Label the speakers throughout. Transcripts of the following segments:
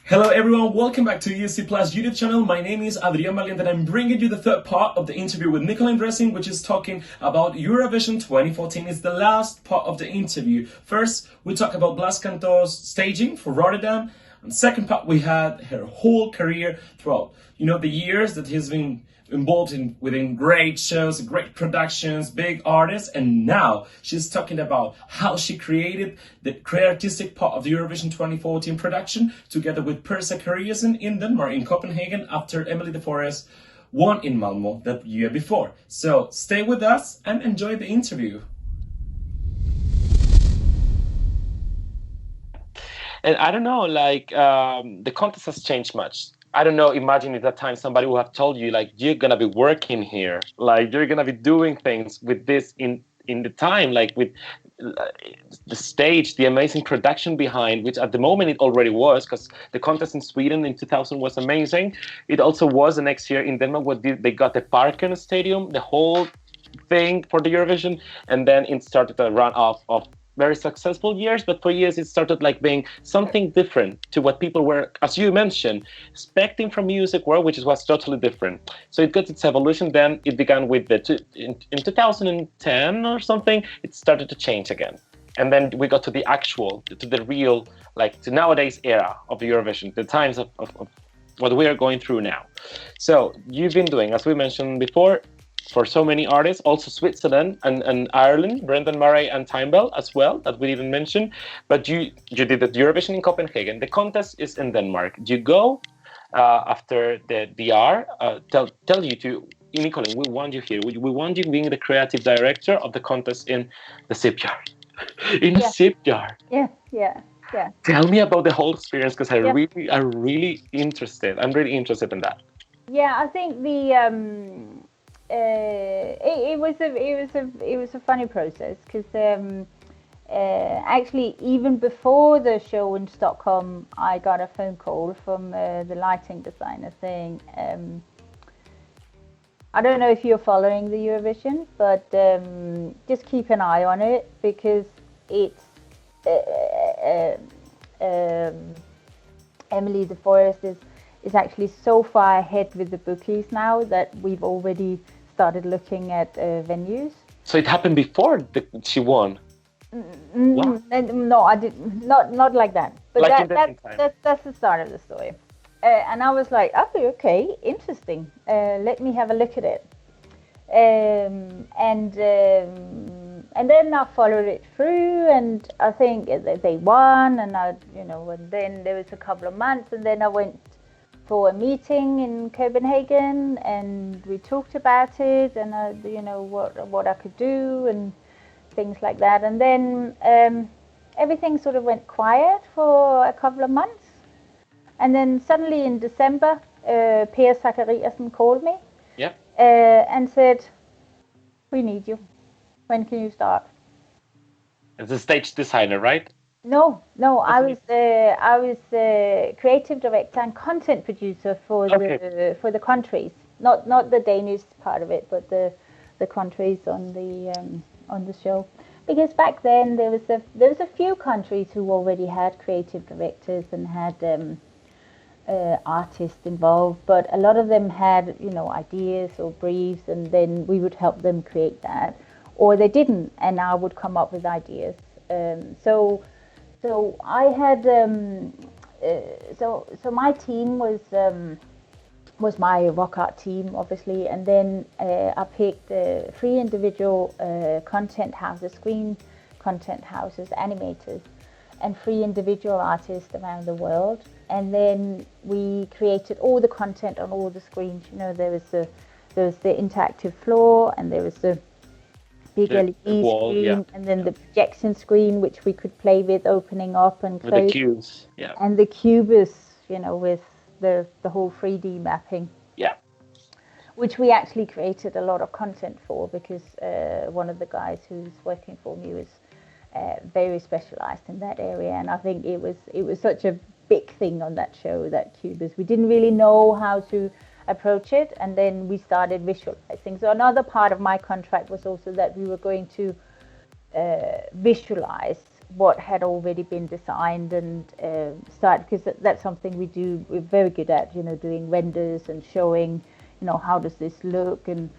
Speaker 1: Hello everyone, welcome back to ESCplus YouTube channel. My name is Adrian Valiente and I'm bringing you the third part of the interview with Nicoline Refsing, which is talking about Eurovision 2014. It's the last part of the interview. First, we talk about Blas Cantó's staging for Rotterdam. And second part, we had her whole career throughout, the years that he's been involved within great shows, great productions, big artists, and now she's talking about how she created the artistic part of the Eurovision 2014 production together with Persa Kariasen in Denmark, in Copenhagen, after Emmelie De Forest won in Malmö that year before. So stay with us and enjoy the interview.
Speaker 2: And I don't know, the contest has changed much. I don't know, imagine at that time somebody would have told you, you're going to be working here. You're going to be doing things with this in the time, with the stage, the amazing production behind, which at the moment it already was, because the contest in Sweden in 2000 was amazing. It also was the next year in Denmark, where they got the Parken Stadium, the whole thing for the Eurovision, and then it started a run of very successful years, but for years it started being something different to what people were, as you mentioned, expecting from music world, which was totally different. So it got its evolution. Then it began with in 2010 or something, it started to change again. And then we got to the real, to nowadays era of the Eurovision, the times of what we are going through now. So you've been doing, as we mentioned before, for so many artists, also Switzerland and Ireland, Brendan Murray and Time Bell as well, that we didn't mention. But you did the Eurovision in Copenhagen. The contest is in Denmark. You go after the DR, tell you to, Nicoline, we want you here. We want you being the creative director of the contest in the shipyard. The shipyard.
Speaker 3: Yeah.
Speaker 2: Tell me about the whole experience, because I'm really interested. I'm really interested in that.
Speaker 3: Yeah, I think it was a funny process, because actually even before the show in Stockholm, I got a phone call from the lighting designer saying, I don't know if you're following the Eurovision, but just keep an eye on it, because it's Emmelie De Forest is actually so far ahead with the bookies now that we've already started looking at venues.
Speaker 2: So it happened before she won?
Speaker 3: No, I didn't. Not like that. But that's the start of the story. And I was like, oh, okay, interesting. Let me have a look at it. And then I followed it through, and I think they won. And and then there was a couple of months, and then I went for a meeting in Copenhagen, and we talked about it, and what I could do and things like that. And then everything sort of went quiet for a couple of months, and then suddenly in December, Persa Kariasen called me, and said, "We need you. When can you start?"
Speaker 2: As a stage designer, right?
Speaker 3: No, I was creative director and content producer for the countries, not the Danish part of it, but the countries on the show. Because back then there was a few countries who already had creative directors and had artists involved, but a lot of them had ideas or briefs, and then we would help them create that, or they didn't, and I would come up with ideas. So I had so my team was my Rockart team, obviously, and then I picked 3 individual content houses, screen content houses, animators, and 3 individual artists around the world, and then we created all the content on all the screens. There was the interactive floor, and there was the big LED
Speaker 2: wall,
Speaker 3: screen, and then the projection screen, which we could play with, opening up and closing.
Speaker 2: With the cubes,
Speaker 3: and the cubes, with the whole 3D mapping. Which we actually created a lot of content for, because one of the guys who's working for me was very specialized in that area, and I think it was such a big thing on that show, that cubes. We didn't really know how to approach it, and then we started visualizing. So another part of my contract was also that we were going to visualize what had already been designed and start, because that's something we're very good at, doing renders and showing, how does this look, and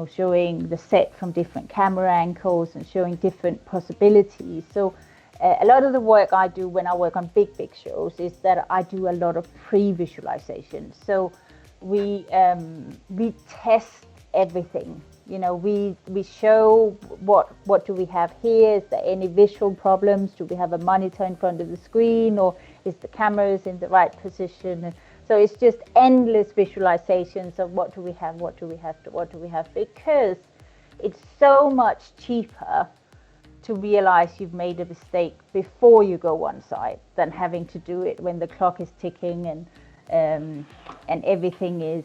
Speaker 3: showing the set from different camera angles and showing different possibilities. So a lot of the work I do when I work on big shows is that I do a lot of pre-visualization. So we test everything. We show what do we have here? Is there any visual problems? Do we have a monitor in front of the screen, or is the cameras in the right position? And so it's just endless visualizations of what do we have, because it's so much cheaper to realize you've made a mistake before you go on site than having to do it when the clock is ticking and everything is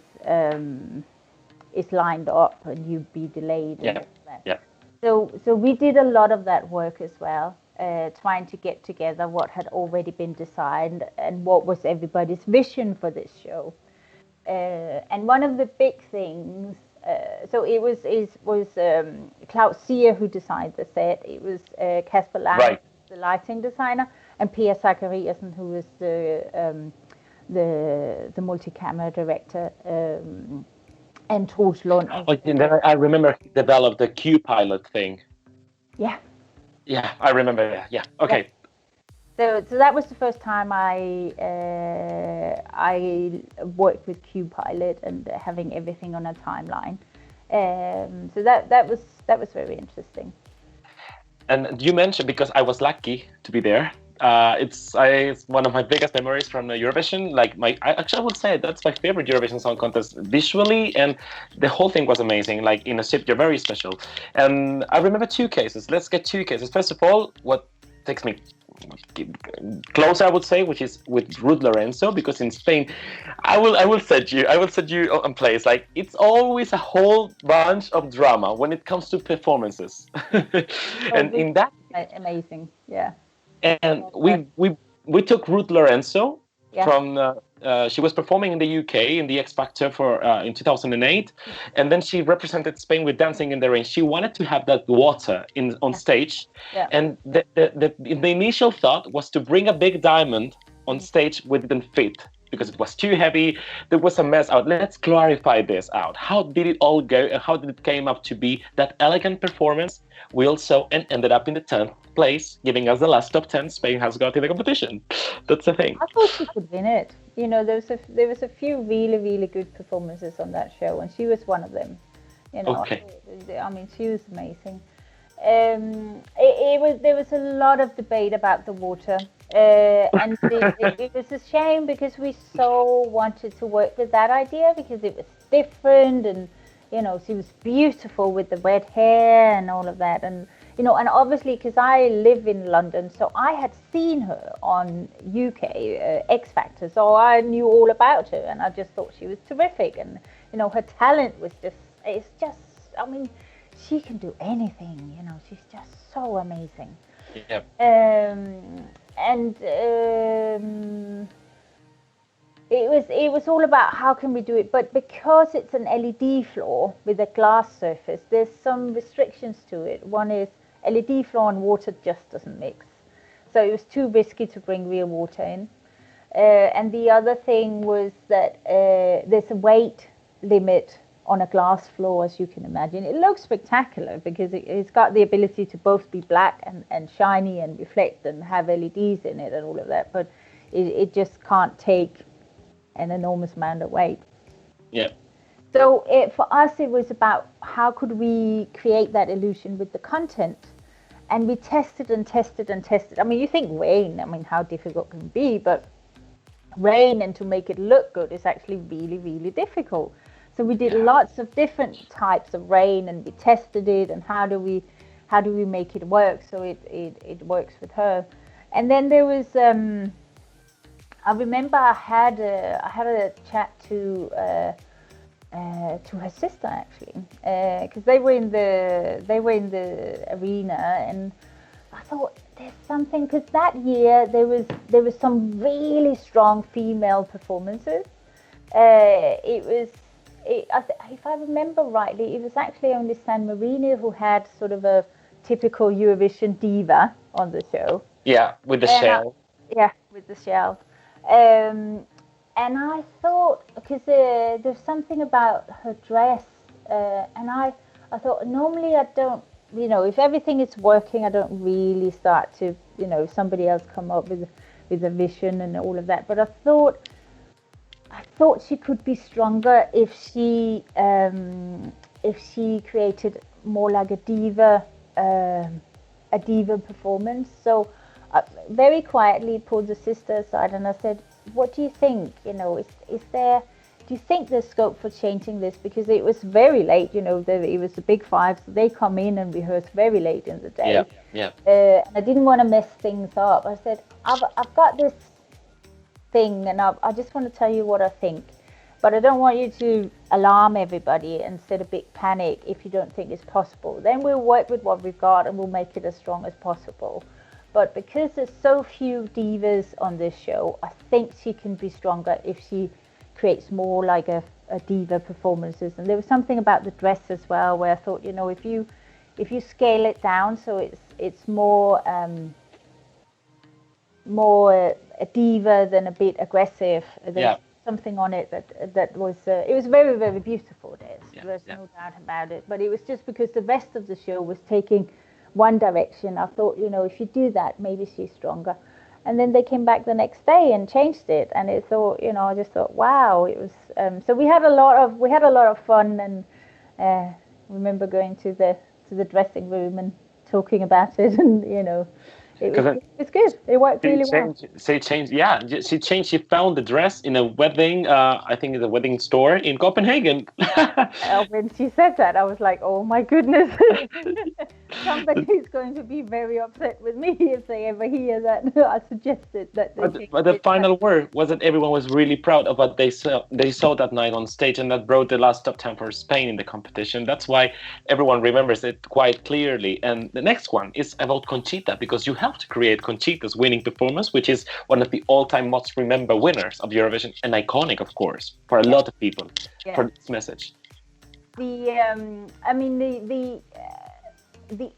Speaker 3: lined up and you'd be delayed.
Speaker 2: Yeah.
Speaker 3: So we did a lot of that work as well, trying to get together what had already been designed and what was everybody's vision for this show. And one of the big things, so it was Klaus Sear who designed the set. It was Kasper Lange,
Speaker 2: right,
Speaker 3: the lighting designer, and Pia Zachariasen, who was the multi-camera director, and Troels Lund.
Speaker 2: And then I remember he developed the Q-Pilot thing. Yeah, I remember that. Yeah, okay.
Speaker 3: So that was the first time I worked with Q-Pilot and having everything on a timeline. So that was very interesting.
Speaker 2: And you mentioned, because I was lucky to be there. It's one of my biggest memories from Eurovision. I would say that's my favorite Eurovision Song Contest visually, and the whole thing was amazing. Like in a ship, you're very special. And I remember two cases. Let's get two cases. First of all, what takes me closer, I would say, which is with Ruth Lorenzo, because in Spain, I will set you on place. Like, it's always a whole bunch of drama when it comes to performances. And in that,
Speaker 3: amazing, yeah.
Speaker 2: And we took Ruth Lorenzo from she was performing in the UK in the X Factor in 2008, and then she represented Spain with Dancing in the Rain. She wanted to have that water on stage, and the initial thought was to bring a big diamond on stage, which didn't fit because it was too heavy. There was a mess out. Let's clarify this out. How did it all go, and how did it came up to be that elegant performance? We also ended up in the 10th place, giving us the last top 10 Spain has got in the competition. That's the thing.
Speaker 3: I thought she could win it. There was a few really, really good performances on that show, and she was one of them.
Speaker 2: Okay.
Speaker 3: I mean, she was amazing. There was a lot of debate about the water, and it was a shame because we so wanted to work with that idea because it was different, and she was beautiful with the red hair and all of that, and and obviously because I live in London, so I had seen her on UK X Factor, so I knew all about her, and I just thought she was terrific, and her talent was I mean, she can do anything, she's just so amazing.
Speaker 2: Yeah.
Speaker 3: It was all about how can we do it, but because it's an LED floor with a glass surface, there's some restrictions to it. One is LED floor and water just doesn't mix, so it was too risky to bring real water in. And the other thing was that there's a weight limit on a glass floor, as you can imagine. It looks spectacular because it's got the ability to both be black and shiny and reflect and have LEDs in it and all of that, but it just can't take an enormous amount of weight.
Speaker 2: Yeah.
Speaker 3: So for us, it was about how could we create that illusion with the content, and we tested and tested and tested. I mean, you think rain, how difficult can it be, but rain and to make it look good is actually really, really difficult. So we did lots of different types of rain, and we tested it, and how do we make it work so it works with her. And then there was I remember I had a chat to her sister actually, because they were in the arena, and I thought there's something, because that year there was some really strong female performances. If I remember rightly, it was actually only San Marino who had sort of a typical Eurovision diva on the show.
Speaker 2: Yeah, with the shell.
Speaker 3: With the shell. And I thought, because there's something about her dress, and I thought, normally I don't, if everything is working, I don't really start to, if somebody else come up with a vision and all of that. But I thought she could be stronger if she created more like a diva performance. So I very quietly pulled the sister aside and I said, what do you think? Do you think there's scope for changing this? Because it was very late, it was the big five, so they come in and rehearse very late in the day.
Speaker 2: Yeah.
Speaker 3: And I didn't want to mess things up. I said, I've got this thing, and I just want to tell you what I think. But I don't want you to alarm everybody and set a big panic if you don't think it's possible. Then we'll work with what we've got and we'll make it as strong as possible. But because there's so few divas on this show, I think she can be stronger if she creates more like a diva performances. And there was something about the dress as well, where I thought, if you scale it down so it's more a diva than a bit aggressive. There's something on it that was it was very, very beautiful. There's no doubt about it. But it was just because the rest of the show was taking one direction. I thought, if you do that, maybe she's stronger. And then they came back the next day and changed it, and I just thought, wow, it was. So we had a lot of fun, and remember going to the dressing room and talking about it, and it was good. It worked really well.
Speaker 2: She changed. She found the dress in a wedding. I think it's a wedding store in Copenhagen.
Speaker 3: When she said that, I was like, oh my goodness. Somebody's going to be very upset with me if they ever hear that I suggested that.
Speaker 2: But the final word was that everyone was really proud of what they saw that night on stage, and that brought the last top 10 for Spain in the competition. That's why everyone remembers it quite clearly. And the next one is about Conchita, because you have to create Conchita's winning performance, which is one of the all-time most remembered winners of Eurovision, and iconic, of course, for a lot of people, for this message.
Speaker 3: The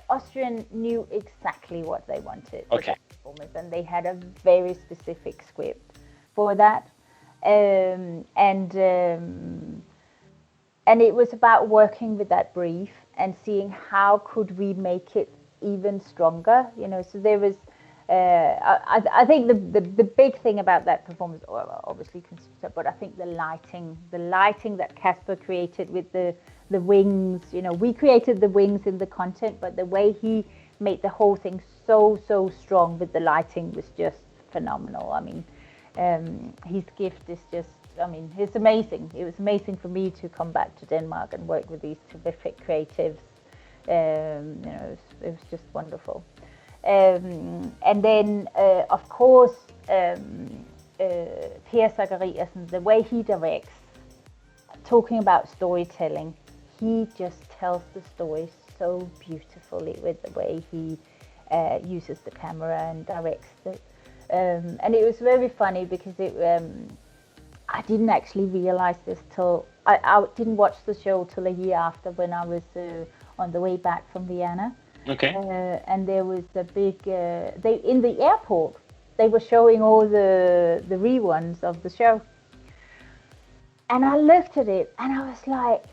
Speaker 3: Austrian knew exactly what they wanted
Speaker 2: for
Speaker 3: that performance, and they had a very specific script for that, and it was about working with that brief and seeing how could we make it even stronger. So there was I think the big thing about that performance, obviously Conchita, but I think the lighting that Kasper created with the wings. We created the wings in the content, but the way he made the whole thing so strong with the lighting was just phenomenal. I mean, his gift is just, it's amazing. It was amazing for me to come back to Denmark and work with these terrific creatives. It was just wonderful. And then, of course, Per Zachariasen, the way he directs, talking about storytelling, he just tells the story so beautifully with the way he uses the camera and directs it. And it was very funny because I didn't actually realize this till I didn't watch the show till a year after, when I was on the way back from Vienna.
Speaker 2: Okay.
Speaker 3: And there was a big they in the airport they were showing all the reruns of the show, and I looked at it and I was like,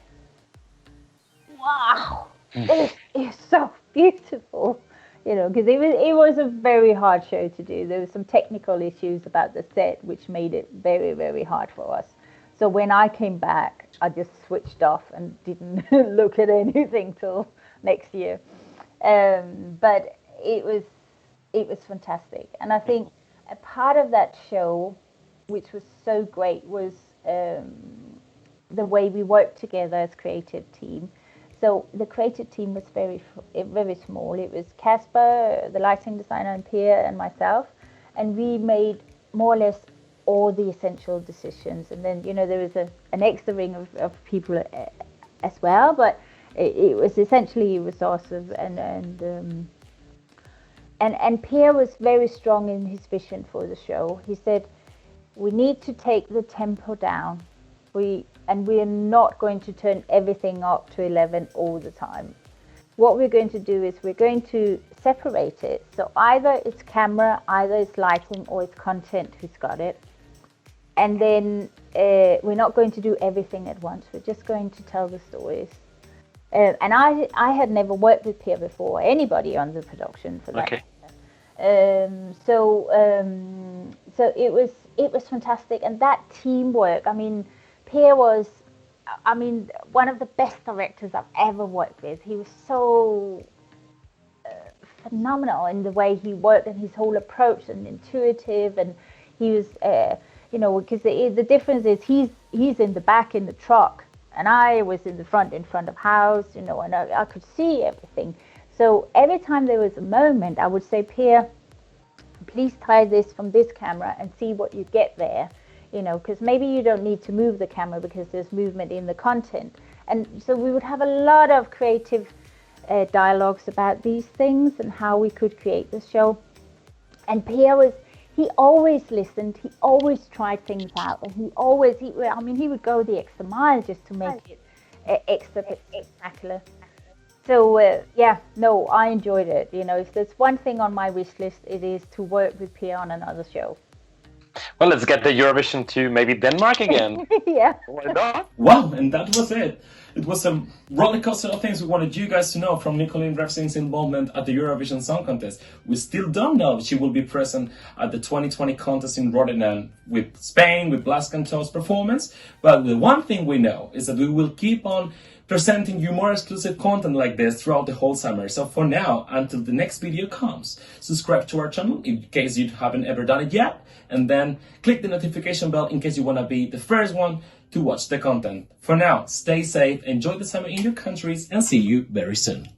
Speaker 3: wow, this is so beautiful. Because it was a very hard show to do. There were some technical issues about the set which made it very, very hard for us. So when I came back, I just switched off and didn't look at anything till next year. But it was fantastic. And I think a part of that show, which was so great, was the way we worked together as creative team. So the creative team was very, very small. It was Kasper, the lighting designer, and Per and myself. And we made more or less all the essential decisions. And then, there was an extra ring of people as well. But it was essentially resources. And Per was very strong in his vision for the show. He said, we need to take the tempo down. We are not going to turn everything up to 11 all the time. what we're going to do is we're going to separate it. So either it's camera, either it's lighting, or it's content who's got it. And then we're not going to do everything at once. We're just going to tell the stories. And I had never worked with Peer before, anybody on the production for that.
Speaker 2: Okay.
Speaker 3: So it was fantastic, and that teamwork. I mean, Peer was, one of the best directors I've ever worked with. He was so phenomenal in the way he worked and his whole approach, and intuitive, and he was, because the difference is he's in the back in the truck, and I was in the front of house, and I could see everything. So every time there was a moment, I would say, Peer, please try this from this camera and see what you get there, because maybe you don't need to move the camera because there's movement in the content. And so we would have a lot of creative dialogues about these things and how we could create the show. And Peer he always listened, he always tried things out, and he would go the extra mile just to make it extra spectacular. So, I enjoyed it. If there's one thing on my wish list, it is to work with Peer on another show.
Speaker 2: Well, let's get the Eurovision to maybe Denmark again.
Speaker 3: Yeah.
Speaker 2: Why not?
Speaker 1: Wow, and that was it. It was a roller coaster of things we wanted you guys to know from Nicoline Refsing's involvement at the Eurovision Song Contest. We still don't know if she will be present at the 2020 contest in Rotterdam with Spain, with Blas Cantó's performance. But the one thing we know is that we will keep on presenting you more exclusive content like this throughout the whole summer. So for now, until the next video comes, subscribe to our channel in case you haven't ever done it yet, and then click the notification bell in case you want to be the first one to watch the content. For now, stay safe, enjoy the summer in your countries, and see you very soon.